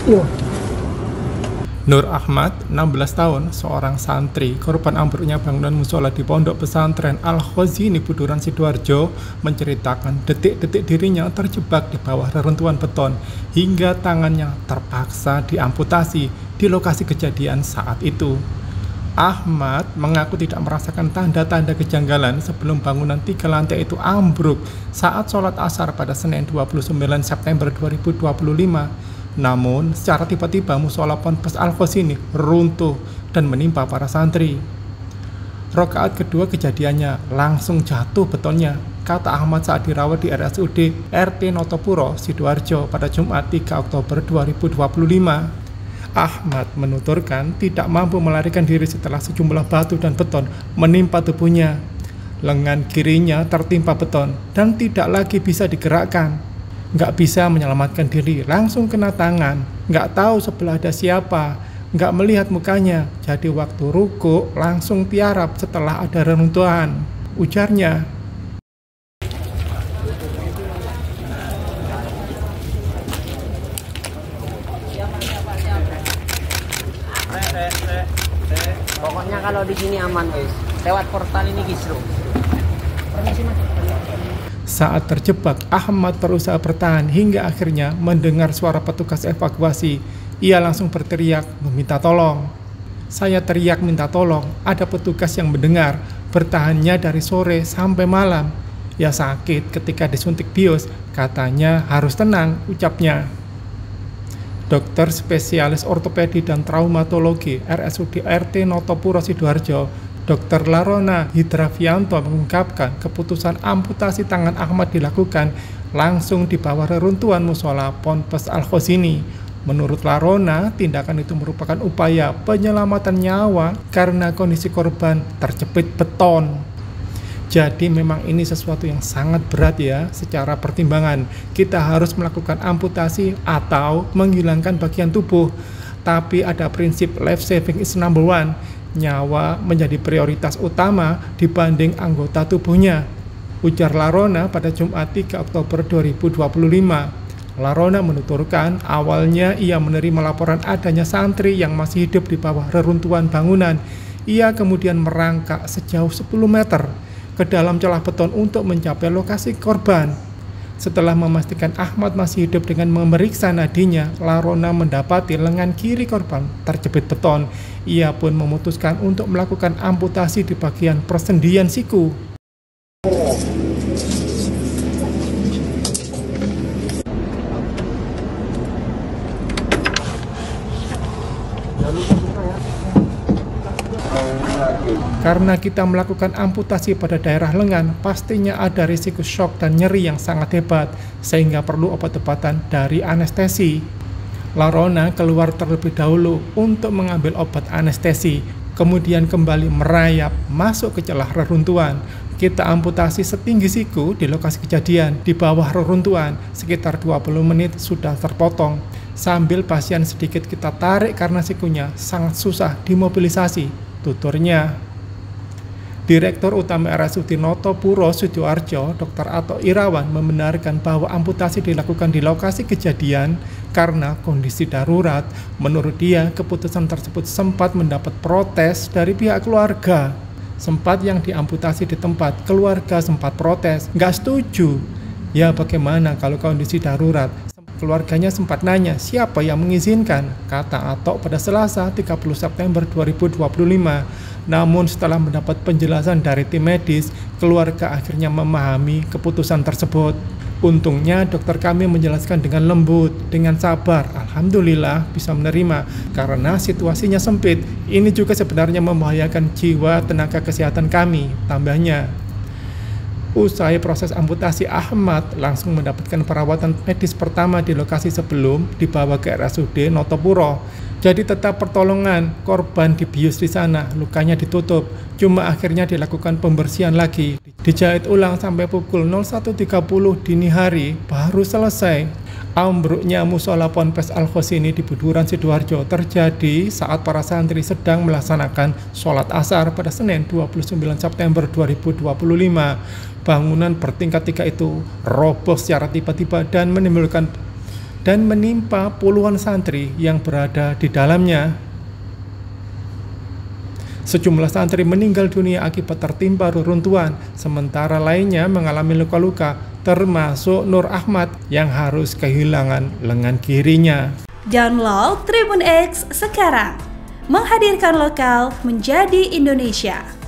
Iya. Nur Ahmad, 16 tahun, seorang santri, korban ambruknya bangunan musola di Pondok Pesantren Al-Khazini Buduran Sidoarjo, menceritakan detik-detik dirinya terjebak di bawah reruntuhan beton hingga tangannya terpaksa diamputasi di lokasi kejadian saat itu. Ahmad mengaku tidak merasakan tanda-tanda kejanggalan sebelum bangunan 3 lantai itu ambruk saat sholat asar pada Senin 29 September 2025. Namun, secara tiba-tiba musola Ponpes Al-Khazini runtuh dan menimpa para santri. Rokaat kedua kejadiannya langsung jatuh betonnya, kata Ahmad saat dirawat di RSUD RT Notopuro, Sidoarjo pada Jumat 3 Oktober 2025. Ahmad menuturkan tidak mampu melarikan diri setelah sejumlah batu dan beton menimpa tubuhnya. Lengan kirinya tertimpa beton dan tidak lagi bisa digerakkan. Nggak bisa menyelamatkan diri, langsung kena tangan. Nggak tahu sebelah ada siapa, nggak melihat mukanya. Jadi waktu ruku langsung tiarap setelah ada reruntuhan, ujarnya. Pokoknya kalau di sini aman guys. Lewat portal ini Gisro. Permisi Mas. Saat terjebak, Ahmad berusaha bertahan hingga akhirnya mendengar suara petugas evakuasi. Ia langsung berteriak meminta tolong. Saya teriak minta tolong, ada petugas yang mendengar. Bertahannya dari sore sampai malam. Ya sakit ketika disuntik bius, katanya harus tenang, ucapnya. Dokter spesialis ortopedi dan traumatologi RSUD RT Notopuro Sidoarjo, Dr. Larona Hidravianto mengungkapkan keputusan amputasi tangan Ahmad dilakukan langsung di bawah reruntuhan musola Ponpes Al-Khazini. Menurut Larona, tindakan itu merupakan upaya penyelamatan nyawa karena kondisi korban terjepit beton. Jadi memang ini sesuatu yang sangat berat ya secara pertimbangan. Kita harus melakukan amputasi atau menghilangkan bagian tubuh. Tapi ada prinsip life saving is number one. Nyawa menjadi prioritas utama dibanding anggota tubuhnya, ujar Larona pada Jumat 3 Oktober 2025. Larona menuturkan awalnya ia menerima laporan adanya santri yang masih hidup di bawah reruntuhan bangunan. Ia kemudian merangkak sejauh 10 meter ke dalam celah beton untuk mencapai lokasi korban. Setelah memastikan Ahmad masih hidup dengan memeriksa nadinya, Larona mendapati lengan kiri korban terjepit beton. Ia pun memutuskan untuk melakukan amputasi di bagian persendian siku. Karena kita melakukan amputasi pada daerah lengan, pastinya ada risiko shock dan nyeri yang sangat hebat, sehingga perlu obat-obatan dari anestesi. Larona keluar terlebih dahulu untuk mengambil obat anestesi, kemudian kembali merayap masuk ke celah reruntuhan. Kita amputasi setinggi siku di lokasi kejadian, di bawah reruntuhan, sekitar 20 menit sudah terpotong. Sambil pasien sedikit kita tarik karena sikunya sangat susah dimobilisasi, tuturnya. Direktur Utama RSUD Notopuro Sidoarjo, Dr. Ato Irawan membenarkan bahwa amputasi dilakukan di lokasi kejadian karena kondisi darurat. Menurut dia, keputusan tersebut sempat mendapat protes dari pihak keluarga. Sempat yang diamputasi di tempat, keluarga sempat protes, nggak setuju. Ya bagaimana kalau kondisi darurat? Keluarganya sempat nanya siapa yang mengizinkan, kata Ato pada Selasa 30 September 2025. Namun setelah mendapat penjelasan dari tim medis, keluarga akhirnya memahami keputusan tersebut. Untungnya dokter kami menjelaskan dengan lembut, dengan sabar. Alhamdulillah bisa menerima karena situasinya sempit. Ini juga sebenarnya membahayakan jiwa tenaga kesehatan kami, tambahnya. Usai proses amputasi, Ahmad langsung mendapatkan perawatan medis pertama di lokasi sebelum dibawa ke RSUD Notopuro. Jadi tetap pertolongan, korban dibius di sana, lukanya ditutup. Cuma akhirnya dilakukan pembersihan lagi. Dijahit ulang sampai pukul 01.30 dini hari, baru selesai. Ambruknya musola Ponpes Al-Khazini di Buduran Sidoarjo terjadi saat para santri sedang melaksanakan sholat asar pada Senin 29 September 2025. Bangunan bertingkat 3 itu roboh secara tiba-tiba dan menimbulkan dan menimpa puluhan santri yang berada di dalamnya. Sejumlah santri meninggal dunia akibat tertimpa reruntuhan, sementara lainnya mengalami luka-luka, termasuk Nur Ahmad yang harus kehilangan lengan kirinya. Download Tribun X sekarang, menghadirkan lokal menjadi Indonesia.